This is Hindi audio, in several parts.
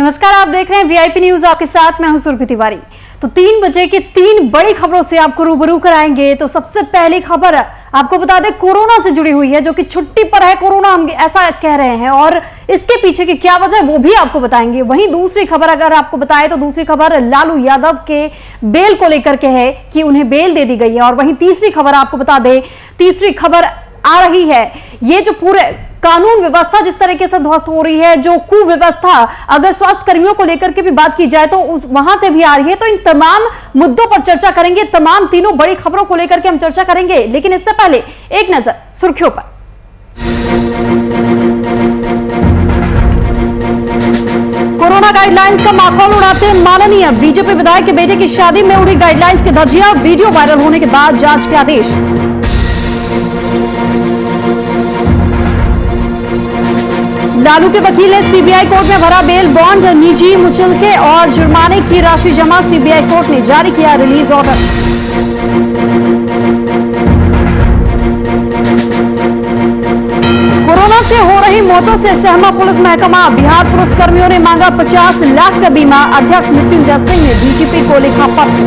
नमस्कार, आप देख रहे हैं वीआईपी न्यूज। आपके साथ मैं हूं सुरभि तिवारी। तो 3 बजे की 3 बड़ी खबरों से आपको रूबरू कराएंगे। तो सबसे पहली खबर आपको बता दें, कोरोना से जुड़ी हुई है, जो कि छुट्टी पर है कोरोना, हम ऐसा कह रहे हैं, और इसके पीछे की क्या वजह है वो भी आपको बताएंगे। वहीं दूसरी खबर अगर आपको बताएं तो दूसरी खबर लालू यादव के बेल को लेकर के है कि उन्हें बेल दे दी गई है। और वहीं तीसरी खबर आपको बता दें, तीसरी खबर आ रही है, ये जो पूरे कानून व्यवस्था जिस तरीके से ध्वस्त हो रही है, जो कुव्यवस्था अगर स्वास्थ्य कर्मियों को लेकर के भी बात की जाए तो वहां से भी आ रही है। तो इन तमाम मुद्दों पर चर्चा करेंगे, तमाम तीनों बड़ी खबरों को लेकर के हम चर्चा करेंगे। लेकिन इससे पहले एक नजर सुर्खियों पर। कोरोना गाइडलाइंस का माखौल उड़ाते माननीय बीजेपी विधायक के बेटे की शादी में उड़ी गाइडलाइंस की धज्जियां, वीडियो वायरल होने के बाद जांच के आदेश। लालू के वकील ने सीबीआई कोर्ट में भरा बेल बॉन्ड, निजी मुचलके और जुर्माने की राशि जमा, सीबीआई कोर्ट ने जारी किया रिलीज ऑर्डर। कोरोना से हो रही मौतों से सहमा पुलिस महकमा, बिहार पुलिसकर्मियों ने मांगा 50 लाख का बीमा, अध्यक्ष मृत्युंजय सिंह ने डीजीपी को लिखा पत्र।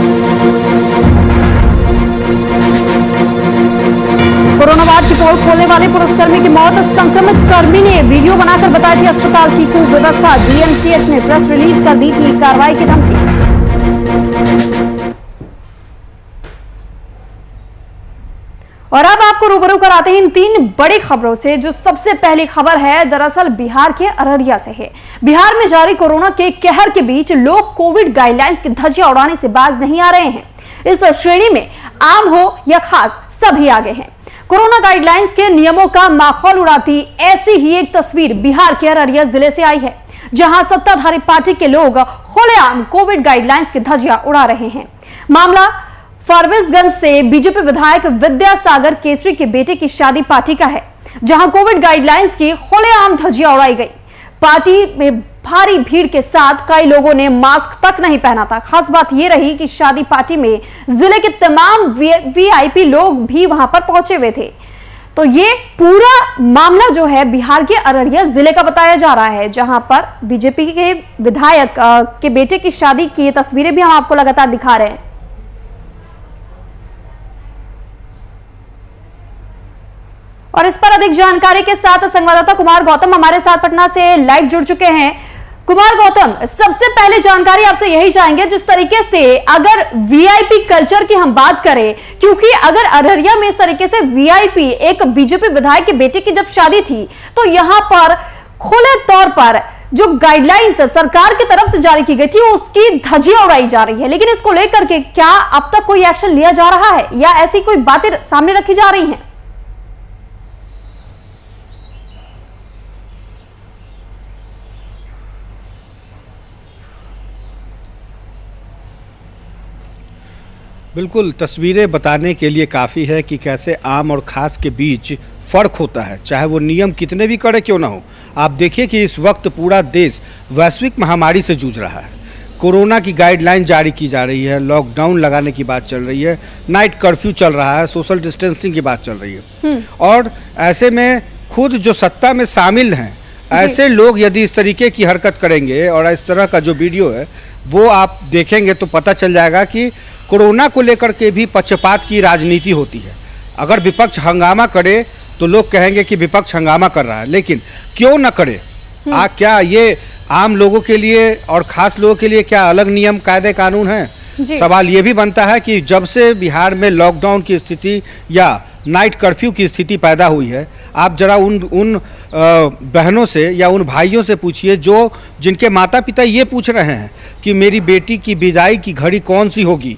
कोरोना वार्ड की पोल खोलने वाले पुलिसकर्मी की मौत, संक्रमित कर्मी ने वीडियो बनाकर बताई थी अस्पताल की कुव्यवस्था, डीएमसीएच ने प्रेस रिलीज कर दी थी कार्रवाई की धमकी। और अब आपको रूबरू कराते हैं इन 3 बड़ी खबरों से। जो सबसे पहली खबर है दरअसल बिहार के अररिया से है। बिहार में जारी कोरोना के कहर के बीच लोग कोविड गाइडलाइंस की धज्जियां उड़ाने से बाज नहीं आ रहे हैं। इस श्रेणी में आम हो या खास, सभी आगे हैं। कोरोना गाइडलाइंस के नियमों का माखौल उड़ाती ऐसी ही एक तस्वीर बिहार के अररिया जिले से आई है, जहां सत्ताधारी पार्टी के लोग खुलेआम कोविड गाइडलाइंस की धज्जियां उड़ा रहे हैं। मामला फारबिसगंज से बीजेपी विधायक विद्यासागर केसरी के बेटे की शादी पार्टी का है, जहां कोविड गाइडलाइंस की खुलेआम धज्जियां उड़ाई गई। पार्टी में भारी भीड़ के साथ कई लोगों ने मास्क तक नहीं पहना था। खास बात यह रही कि शादी पार्टी में जिले के तमाम वीआईपी लोग भी वहां पर पहुंचे हुए थे। तो ये पूरा मामला जो है बिहार के अररिया जिले का बताया जा रहा है, जहां पर बीजेपी के विधायक के बेटे की शादी की तस्वीरें भी हम आपको लगातार दिखा रहे हैं। और इस पर अधिक जानकारी के साथ संवाददाता कुमार गौतम हमारे साथ पटना से लाइव जुड़ चुके हैं। कुमार गौतम, सबसे पहले जानकारी आपसे यही चाहेंगे, जिस तरीके से अगर वीआईपी कल्चर की हम बात करें, क्योंकि अगर अररिया में इस तरीके से वीआईपी एक बीजेपी विधायक के बेटे की जब शादी थी, तो यहां पर खुले तौर पर जो गाइडलाइंस सरकार की तरफ से जारी की गई थी उसकी धज्जियां उड़ाई जा रही है। लेकिन इसको लेकर के क्या अब तक कोई एक्शन लिया जा रहा है या ऐसी कोई बातें सामने रखी जा रही हैं? बिल्कुल, तस्वीरें बताने के लिए काफ़ी है कि कैसे आम और ख़ास के बीच फ़र्क होता है, चाहे वो नियम कितने भी कड़े क्यों ना हो। आप देखिए कि इस वक्त पूरा देश वैश्विक महामारी से जूझ रहा है। कोरोना की गाइडलाइन जारी की जा रही है, लॉकडाउन लगाने की बात चल रही है, नाइट कर्फ्यू चल रहा है, सोशल डिस्टेंसिंग की बात चल रही है। और ऐसे में खुद जो सत्ता में शामिल हैं, ऐसे लोग यदि इस तरीके की हरकत करेंगे और इस तरह का जो वीडियो है वो आप देखेंगे तो पता चल जाएगा कि कोरोना को लेकर के भी पक्षपात की राजनीति होती है। अगर विपक्ष हंगामा करे तो लोग कहेंगे कि विपक्ष हंगामा कर रहा है, लेकिन क्यों न करे? क्या ये आम लोगों के लिए और ख़ास लोगों के लिए क्या अलग नियम कायदे कानून हैं? सवाल ये भी बनता है कि जब से बिहार में लॉकडाउन की स्थिति या नाइट कर्फ्यू की स्थिति पैदा हुई है, आप जरा उन बहनों से या उन भाइयों से पूछिए जो जिनके माता पिता ये पूछ रहे हैं कि मेरी बेटी की विदाई की घड़ी कौन सी होगी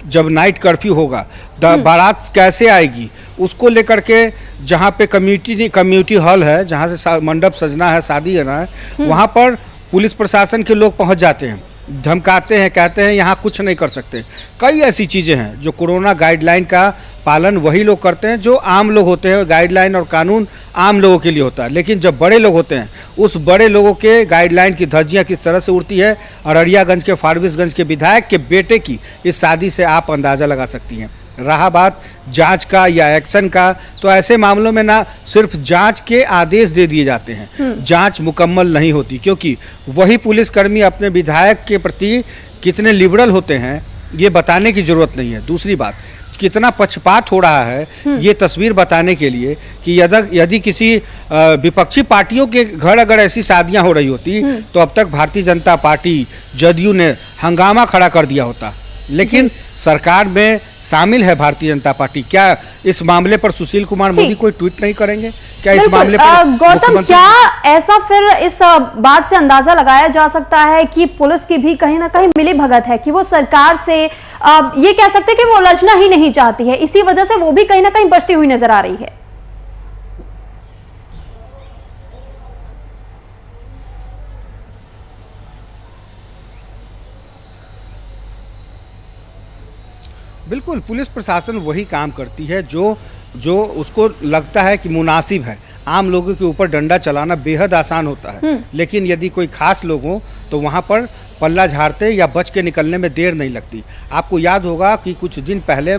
जब नाइट कर्फ्यू होगा, बारात कैसे आएगी, उसको लेकर के जहाँ पे कम्युनिटी हॉल है, जहाँ से मंडप सजना है, शादी करना है, वहाँ पर पुलिस प्रशासन के लोग पहुँच जाते हैं, धमकाते हैं, कहते हैं यहाँ कुछ नहीं कर सकते। कई ऐसी चीज़ें हैं जो कोरोना गाइडलाइन का पालन वही लोग करते हैं जो आम लोग होते हैं। गाइडलाइन और कानून आम लोगों के लिए होता है, लेकिन जब बड़े लोग होते हैं उस बड़े लोगों के गाइडलाइन की धज्जियां किस तरह से उड़ती है, अररियागंज के फारबिसगंज के विधायक के बेटे की इस शादी से आप अंदाज़ा लगा सकती हैं। रहा बात जांच का या एक्शन का, तो ऐसे मामलों में ना सिर्फ जांच के आदेश दे दिए जाते हैं, जांच मुकम्मल नहीं होती, क्योंकि वही पुलिसकर्मी अपने विधायक के प्रति कितने लिबरल होते हैं ये बताने की जरूरत नहीं है। दूसरी बात, कितना पक्षपात हो रहा है ये तस्वीर बताने के लिए कि यदि किसी विपक्षी पार्टियों के घर अगर ऐसी शादियां हो रही होती तो अब तक भारतीय जनता पार्टी जदयू ने हंगामा खड़ा कर दिया होता, लेकिन सरकार में शामिल है भारतीय जनता पार्टी। क्या इस मामले पर सुशील कुमार मोदी कोई ट्वीट नहीं करेंगे? क्या इस मामले पर गौतम, क्या ऐसा फिर इस बात से अंदाजा लगाया जा सकता है कि पुलिस की भी कहीं ना कहीं मिली भगत है, कि वो सरकार से ये कह सकते हैं कि वो उलझना ही नहीं चाहती है, इसी वजह से वो भी कहीं ना कहीं बचती हुई नजर आ रही है? बिल्कुल, पुलिस प्रशासन वही काम करती है जो उसको लगता है कि मुनासिब है। आम लोगों के ऊपर डंडा चलाना बेहद आसान होता है, लेकिन यदि कोई खास लोग हों तो वहाँ पर पल्ला झाड़ते या बच के निकलने में देर नहीं लगती। आपको याद होगा कि कुछ दिन पहले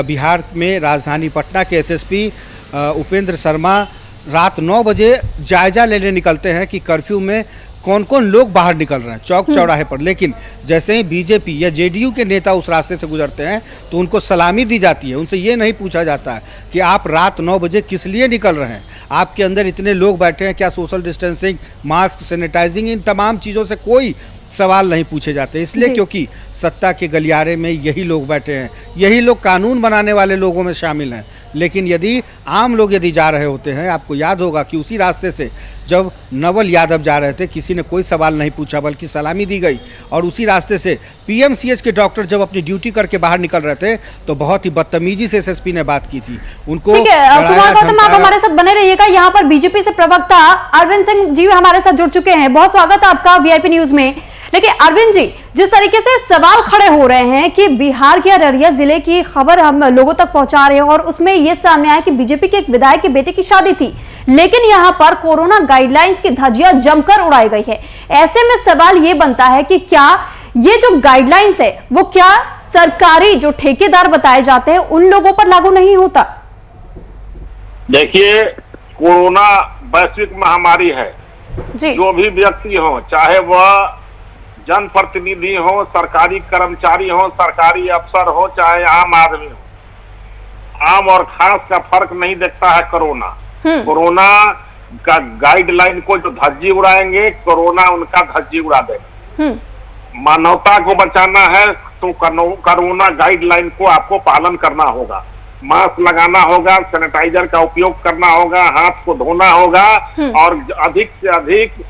बिहार में राजधानी पटना के एसएसपी उपेंद्र शर्मा रात 9 बजे जायजा लेने निकलते हैं कि कर्फ्यू में कौन कौन लोग बाहर निकल रहे हैं चौक चौराहे पर, लेकिन जैसे ही बीजेपी या जेडीयू के नेता उस रास्ते से गुजरते हैं तो उनको सलामी दी जाती है। उनसे ये नहीं पूछा जाता है कि आप रात 9 बजे किस लिए निकल रहे हैं, आपके अंदर इतने लोग बैठे हैं, क्या सोशल डिस्टेंसिंग, मास्क, सैनिटाइजिंग, इन तमाम चीज़ों से कोई सवाल नहीं पूछे जाते। इसलिए क्योंकि सत्ता के गलियारे में यही लोग बैठे हैं, यही लोग कानून बनाने वाले लोगों में शामिल हैं। लेकिन यदि आम लोग यदि जा रहे होते हैं, आपको याद होगा कि उसी रास्ते से जब नवल यादव जा रहे थे किसी ने कोई सवाल नहीं पूछा बल्कि सलामी दी गई, और उसी रास्ते से पीएमसीएच के डॉक्टर जब अपनी ड्यूटी करके बाहर निकल रहे थे तो बहुत ही बदतमीजी से एसएसपी ने बात की थी उनको। ठीक है कुमार गौतम, आप हमारे साथ बने रहिएगा। यहाँ पर बीजेपी से प्रवक्ता अरविंद सिंह जी हमारे साथ जुड़ चुके हैं, बहुत स्वागत है आपका वीआईपी न्यूज में। लेकिन अरविंद जी, जिस तरीके से सवाल खड़े हो रहे हैं कि बिहार के अररिया जिले की खबर हम लोगों तक पहुंचा रहे हैं और उसमें यह सामने आया कि बीजेपी के एक विधायक के बेटे की शादी थी, लेकिन यहां पर कोरोना गाइडलाइंस की धज्जियां जमकर उड़ाई गई है। ऐसे में सवाल यह बनता है कि क्या ये जो गाइडलाइंस है वो क्या सरकारी जो ठेकेदार बताए जाते हैं उन लोगों पर लागू नहीं होता? देखिए, कोरोना वैश्विक महामारी है जी। जो भी व्यक्ति हो, चाहे वह जनप्रतिनिधि हो, सरकारी कर्मचारी हो, सरकारी अफसर हो, चाहे आम आदमी हो, आम और खास का फर्क नहीं देखता है कोरोना। कोरोना का गाइडलाइन को जो धज्जी उड़ाएंगे, कोरोना उनका धज्जी उड़ा देगा। मानवता को बचाना है तो कोरोना गाइडलाइन को आपको पालन करना होगा, मास्क लगाना होगा, सैनिटाइजर का उपयोग करना होगा, हाथ को धोना होगा और अधिक से अधिक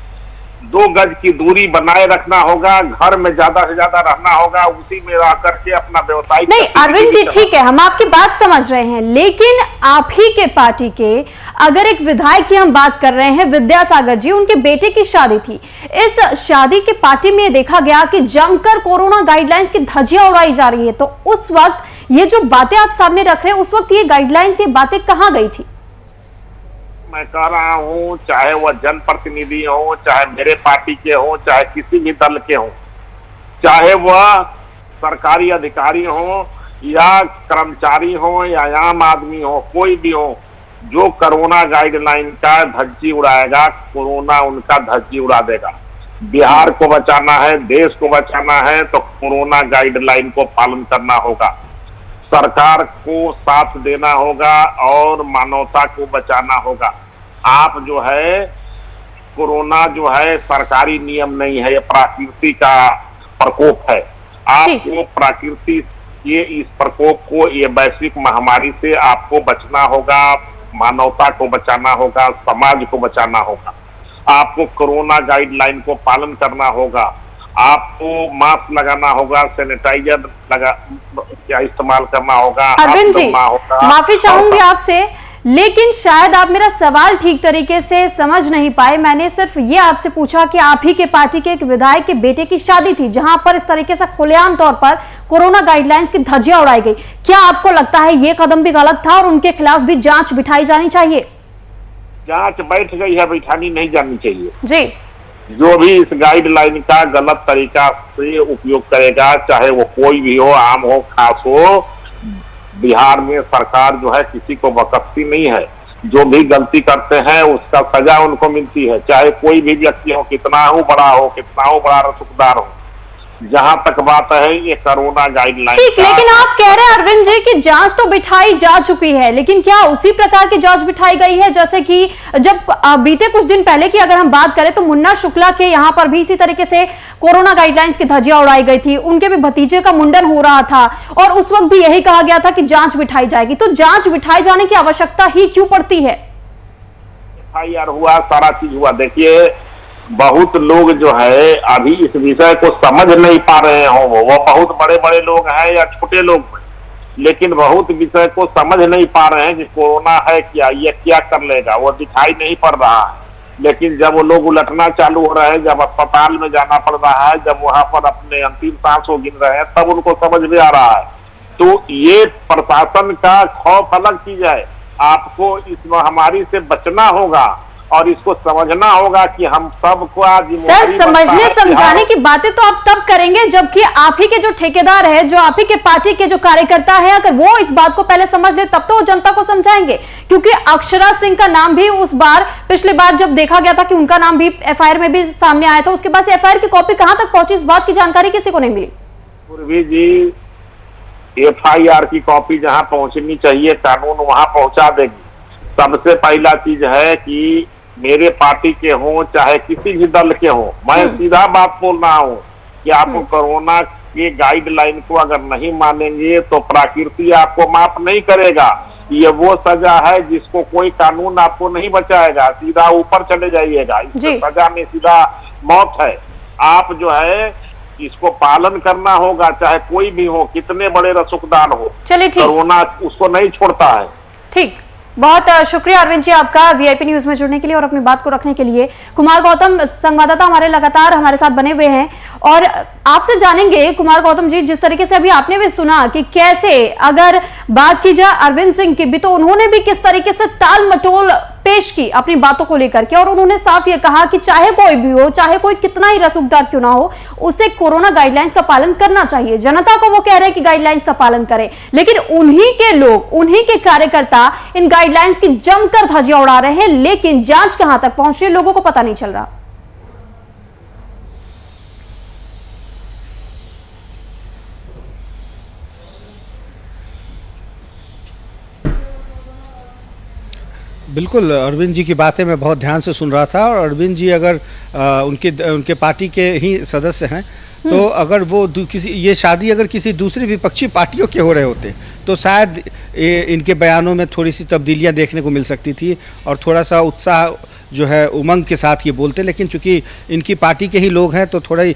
2 गज की दूरी बनाए रखना होगा, घर में ज्यादा से ज्यादा रहना होगा, उसी में रह करके अपना व्यवसाय। नहीं अरविंद जी, ठीक है, हम आपकी बात समझ रहे हैं, लेकिन आप ही के पार्टी के अगर एक विधायक की हम बात कर रहे हैं, विद्यासागर जी, उनके बेटे की शादी थी। इस शादी के पार्टी में देखा गया कि जमकर कोरोना गाइडलाइंस की धज्जियां उड़ाई जा रही है, तो उस वक्त ये जो बातें आप सामने रख रहे हैं, उस वक्त ये गाइडलाइंस, ये बातें कहां गई थी? मैं कह रहा हूं, चाहे वह जनप्रतिनिधि हो, चाहे मेरे पार्टी के हो, चाहे किसी भी दल के हो, चाहे वह सरकारी अधिकारी हो या कर्मचारी हो या आम आदमी हो, कोई भी हो, जो कोरोना गाइडलाइन का धज्जी उड़ाएगा, कोरोना उनका धज्जी उड़ा देगा। बिहार को बचाना है, देश को बचाना है तो कोरोना गाइडलाइन को पालन करना होगा, सरकार को साथ देना होगा और मानवता को बचाना होगा। आप जो है, कोरोना जो है सरकारी नियम नहीं है, ये प्रकृति का प्रकोप है। आपको प्रकृति के इस प्रकोप को, ये वैश्विक महामारी से आपको बचना होगा, मानवता को बचाना होगा, समाज को बचाना होगा। आपको कोरोना गाइडलाइन को पालन करना होगा, आपको मास्क लगाना होगा, सैनिटाइजर क्या इस्तेमाल करना होगा। अरविंद जी, माफी चाहूंगी आपसे, लेकिन शायद आप मेरा सवाल ठीक तरीके से समझ नहीं पाए। मैंने सिर्फ ये आपसे पूछा कि आप ही के पार्टी के एक विधायक के बेटे की शादी थी जहां पर इस तरीके से खुलेआम तौर पर कोरोना गाइडलाइंस की धज्जियां उड़ाई गई। क्या आपको लगता है ये कदम भी गलत था और उनके खिलाफ भी जांच बिठाई जानी चाहिए? जांच बैठ गई है, बिठानी नहीं जानी चाहिए जी। जो भी इस गाइडलाइन का गलत तरीका से उपयोग करेगा, चाहे वो कोई भी हो, आम हो, खास हो, बिहार में सरकार जो है किसी को बख्शती नहीं है। जो भी गलती करते हैं उसका सजा उनको मिलती है, चाहे कोई भी व्यक्ति हो, कितना हो बड़ा रसूखदार हो। जहां तक बात है ये कोरोना गाइडलाइन, ठीक, लेकिन आप कह रहे हैं अरविंद जी कि जांच तो बिठाई जा चुकी है, लेकिन क्या उसी प्रकार की जांच बिठाई गई है जैसे कि जब बीते कुछ दिन पहले की अगर हम बात करें तो मुन्ना शुक्ला के यहाँ पर भी इसी तरीके से कोरोना गाइडलाइंस की धज्जियां उड़ाई गई थी, उनके भी भतीजे का मुंडन हो रहा था और उस वक्त भी यही कहा गया था कि जांच बिठाई जाएगी। तो जांच बिठाई जाने की आवश्यकता ही क्यों पड़ती है? FIR हुआ, सारा चीज हुआ। देखिए बहुत लोग जो है अभी इस विषय को समझ नहीं पा रहे हो, वो बहुत बड़े बड़े लोग हैं या छोटे लोग, लेकिन बहुत विषय को समझ नहीं पा रहे हैं कि कोरोना है क्या, ये क्या कर लेगा, वो दिखाई नहीं पड़ रहा है। लेकिन जब वो लोग उलटना चालू हो रहे हैं, जब अस्पताल में जाना पड़ रहा है, जब वहां पर अपने अंतिम सांसों गिन रहे हैं, तब उनको समझ में आ रहा है। तो ये प्रशासन का खौफ अलग चीज है। आपको इस महामारी से बचना होगा और इसको समझना होगा कि हम सबको आज सर समझने समझाने की बातें तो आप तब करेंगे जबकि आप ही के जो ठेकेदार है, जो आप ही के पार्टी के जो कार्यकर्ता है, अगर वो इस बात को पहले समझ ले तब तो वो जनता को समझाएंगे। क्योंकि अक्षरा सिंह का नाम भी उस बार पिछली बार जब देखा गया था कि उनका नाम भी FIR में भी सामने आया था, उसके बाद FIR की कॉपी कहां तक पहुंची, इस बात की जानकारी किसी को नहीं मिली। पूर्वी जी, FIR की कॉपी जहां पहुंचनी चाहिए कानून वहां पहुंचा देगी। सबसे पहला चीज है कि मेरे पार्टी के हों चाहे किसी भी दल के हों, मैं सीधा बात बोल रहा हूं कि आप कोरोना के गाइडलाइन को अगर नहीं मानेंगे तो प्रकृति आपको माफ नहीं करेगा। ये वो सजा है जिसको कोई कानून आपको नहीं बचाएगा, सीधा ऊपर चले जाइएगा। इस सजा में सीधा मौत है। आप जो है इसको पालन करना होगा, चाहे कोई भी हो, कितने बड़े रसूखदार हो। चलिए ठीक, कोरोना उसको नहीं छोड़ता है। ठीक, बहुत शुक्रिया अरविंद जी आपका VIP न्यूज में जुड़ने के लिए और अपनी बात को रखने के लिए। कुमार गौतम संवाददाता हमारे लगातार हमारे साथ बने हुए हैं और आपसे जानेंगे कुमार गौतम जी, जिस तरीके से अभी आपने भी सुना कि कैसे अगर बात की जाए अरविंद सिंह की भी, तो उन्होंने भी किस तरीके से टाल मटोल पेश की अपनी बातों को लेकर के और उन्होंने साफ ये कहा कि चाहे कोई भी हो, चाहे कोई कितना ही रसूखदार क्यों ना हो, उसे कोरोना गाइडलाइंस का पालन करना चाहिए। जनता को वो कह रहे हैं कि गाइडलाइंस का पालन करें, लेकिन उन्हीं के लोग, उन्हीं के कार्यकर्ता इन गाइडलाइंस की जमकर धज्जियां उड़ा रहे हैं, लेकिन जांच कहां तक पहुंच रही है लोगों को पता नहीं चल रहा। बिल्कुल, अरविंद जी की बातें मैं बहुत ध्यान से सुन रहा था और अरविंद जी अगर उनके पार्टी के ही सदस्य हैं तो अगर वो किसी ये शादी अगर किसी दूसरी विपक्षी पार्टियों के हो रहे होते तो शायद इनके बयानों में थोड़ी सी तब्दीलियां देखने को मिल सकती थी और थोड़ा सा उत्साह जो है उमंग के साथ ये बोलते। लेकिन चूंकि इनकी पार्टी के ही लोग हैं तो थोड़ा ही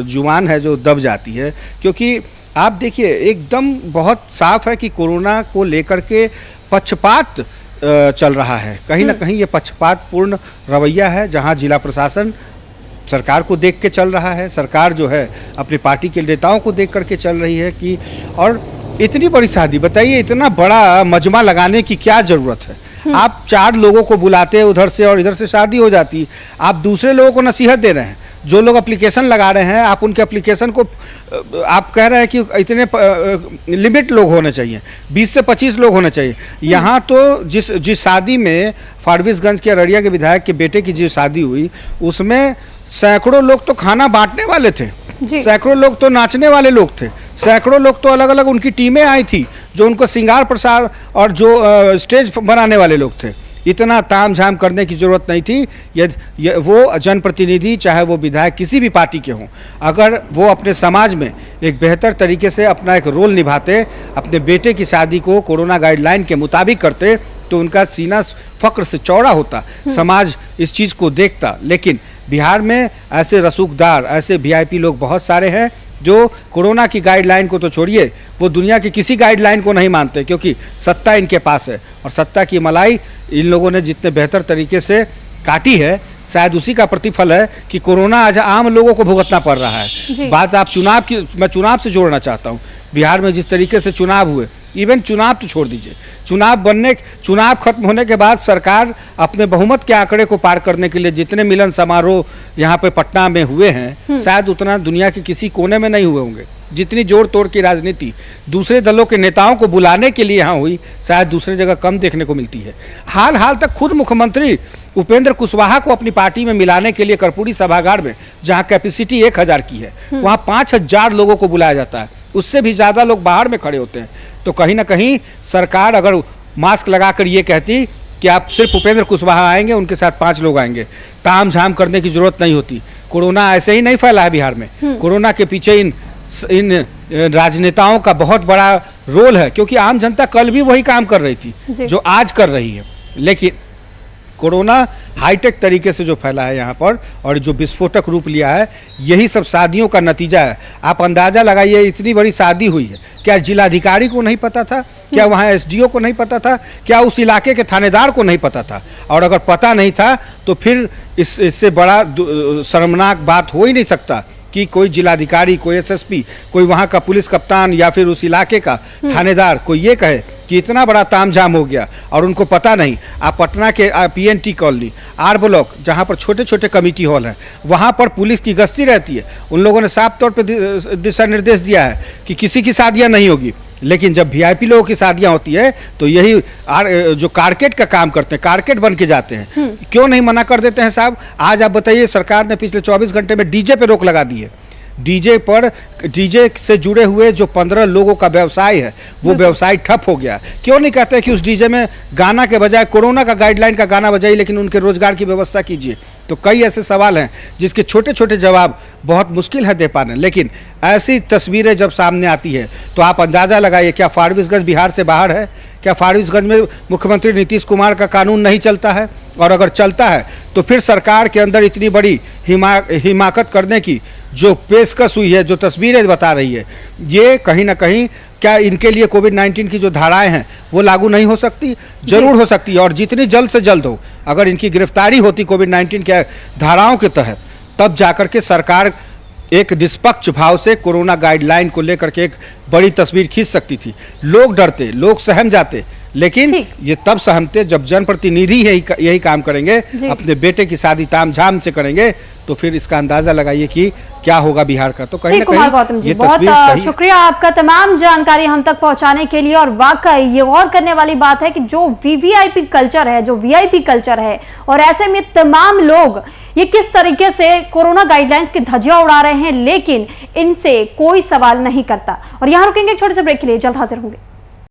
जुबान है जो दब जाती है। क्योंकि आप देखिए एकदम बहुत साफ है कि कोरोना को लेकर के पक्षपात चल रहा है, कहीं ना कहीं ये पक्षपातपूर्ण रवैया है, जहां जिला प्रशासन सरकार को देख के चल रहा है, सरकार जो है अपनी पार्टी के नेताओं को देख करके चल रही है कि और इतनी बड़ी शादी, बताइए इतना बड़ा मजमा लगाने की क्या ज़रूरत है। आप 4 लोगों को बुलाते हैं उधर से और इधर से शादी हो जाती, आप दूसरे लोगों को नसीहत दे रहे हैं। जो लोग एप्लीकेशन लगा रहे हैं आप उनके एप्लीकेशन को आप कह रहे हैं कि इतने लिमिट लोग होने चाहिए, 20 से 25 लोग होने चाहिए। यहाँ तो जिस शादी में फारबिसगंज के अररिया के विधायक के बेटे की जो शादी हुई उसमें सैकड़ों लोग तो खाना बांटने वाले थे, सैकड़ों लोग तो नाचने वाले लोग थे, सैकड़ों लोग तो अलग अलग उनकी टीमें आई थी जो उनको श्रृंगार प्रसाद और जो स्टेज बनाने वाले लोग थे। इतना ताम झाम करने की ज़रूरत नहीं थी। यदि वो जनप्रतिनिधि चाहे वो विधायक किसी भी पार्टी के हों, अगर वो अपने समाज में एक बेहतर तरीके से अपना एक रोल निभाते, अपने बेटे की शादी को कोरोना गाइडलाइन के मुताबिक करते तो उनका सीना फक्र से चौड़ा होता, समाज इस चीज़ को देखता। लेकिन बिहार में ऐसे रसूखदार, ऐसे VIP लोग बहुत सारे हैं जो कोरोना की गाइडलाइन को तो छोड़िए, वो दुनिया की किसी गाइडलाइन को नहीं मानते, क्योंकि सत्ता इनके पास है और सत्ता की मलाई इन लोगों ने जितने बेहतर तरीके से काटी है शायद उसी का प्रतिफल है कि कोरोना आज आम लोगों को भुगतना पड़ रहा है। बात आप चुनाव की, मैं चुनाव से जोड़ना चाहता हूँ। बिहार में जिस तरीके से चुनाव हुए, इवन चुनाव तो छोड़ दीजिए, चुनाव खत्म होने के बाद सरकार अपने बहुमत के आंकड़े को पार करने के लिए जितने मिलन समारोह यहाँ पे पटना में हुए हैं शायद उतना दुनिया के किसी कोने में नहीं हुए होंगे। जितनी जोड़ तोड़ की राजनीति दूसरे दलों के नेताओं को बुलाने के लिए यहाँ हुई, शायद दूसरी जगह कम देखने को मिलती है। हाल तक खुद मुख्यमंत्री उपेंद्र कुशवाहा को अपनी पार्टी में मिलाने के लिए कर्पूरी सभागार में, जहाँ कैपेसिटी 1000 की है, वहाँ 5000 लोगों को बुलाया जाता है। उससे भी ज़्यादा लोग बाहर में खड़े होते हैं। तो कहीं ना कहीं सरकार अगर मास्क लगाकर ये कहती कि आप सिर्फ उपेंद्र कुशवाहा आएंगे, उनके साथ 5 लोग आएंगे, ताम झाम करने की जरूरत नहीं होती। कोरोना ऐसे ही नहीं फैला है बिहार में। कोरोना के पीछे इन राजनेताओं का बहुत बड़ा रोल है, क्योंकि आम जनता कल भी वही काम कर रही थी जो आज कर रही है। लेकिन कोरोना हाईटेक तरीके से जो फैला है यहाँ पर और जो विस्फोटक रूप लिया है, यही सब शादियों का नतीजा है। आप अंदाजा लगाइए, इतनी बड़ी शादी हुई है, क्या जिलाधिकारी को नहीं पता था? क्या वहाँ एसडीओ को नहीं पता था? क्या उस इलाके के थानेदार को नहीं पता था? और अगर पता नहीं था तो फिर इससे बड़ा शर्मनाक बात हो ही नहीं सकता कि कोई जिलाधिकारी, कोई एसएसपी, कोई वहाँ का पुलिस कप्तान या फिर उस इलाके का थानेदार कोई ये कहे कि इतना बड़ा तामझाम हो गया और उनको पता नहीं। आप पटना के पीएनटी कॉलोनी, आर ब्लॉक, जहाँ पर छोटे छोटे कमेटी हॉल हैं, वहाँ पर पुलिस की गश्ती रहती है। उन लोगों ने साफ तौर पर दिशा निर्देश दिया है कि किसी की शादियाँ नहीं होगी। लेकिन जब वीआईपी लोगों की शादियाँ होती है तो यही जो कारकेट का काम करते हैं, कारकेट बन के जाते हैं। क्यों नहीं मना कर देते हैं साहब? आज आप बताइए, सरकार ने पिछले 24 घंटे में डीजे पे रोक लगा दी है। डीजे से जुड़े हुए जो 15 लोगों का व्यवसाय है, वो व्यवसाय ठप हो गया। क्यों नहीं कहते कि उस डीजे में गाना के बजाय कोरोना का गाइडलाइन का गाना बजाइए, लेकिन उनके रोजगार की व्यवस्था कीजिए? तो कई ऐसे सवाल हैं जिसके छोटे छोटे जवाब बहुत मुश्किल है दे पाने। लेकिन ऐसी तस्वीरें जब सामने आती है तो आप अंदाज़ा लगाइए, क्या फारबिसगंज बिहार से बाहर है? क्या फारबिसगंज में मुख्यमंत्री नीतीश कुमार का कानून नहीं चलता है? और अगर चलता है तो फिर सरकार के अंदर इतनी बड़ी हिमाकत करने की जो पेशकश हुई है, जो तस्वीरें बता रही है, ये कहीं ना कहीं क्या इनके लिए कोविड-19 की जो धाराएं हैं वो लागू नहीं हो सकती? जरूर हो सकती है। और जितनी जल्द से जल्द हो, अगर इनकी गिरफ्तारी होती कोविड-19 के धाराओं के तहत, तब जाकर के सरकार एक निष्पक्ष भाव से कोरोना गाइडलाइन को लेकर के एक बड़ी तस्वीर खींच सकती थी। लोग डरते, लोग सहम जाते, लेकिन ये तब सहमते जब जनप्रतिनिधि यही काम करेंगे, अपने बेटे की शादी तामझाम से करेंगे, तो फिर इसका अंदाजा लगाइए कि क्या होगा बिहार का। तो कहीं ना कुमार गौतम जी, बहुत शुक्रिया आपका तमाम जानकारी हम तक पहुंचाने के लिए। और वाकई ये गौर करने वाली बात है कि जो वीवीआईपी कल्चर है, जो वीआईपी कल्चर है, और ऐसे में तमाम लोग ये किस तरीके से कोरोना गाइडलाइंस की धज्जियां उड़ा रहे हैं, लेकिन इनसे कोई सवाल नहीं करता। और यहां रुकेंगे एक छोटे से ब्रेक के लिए, जल्द हाजिर होंगे।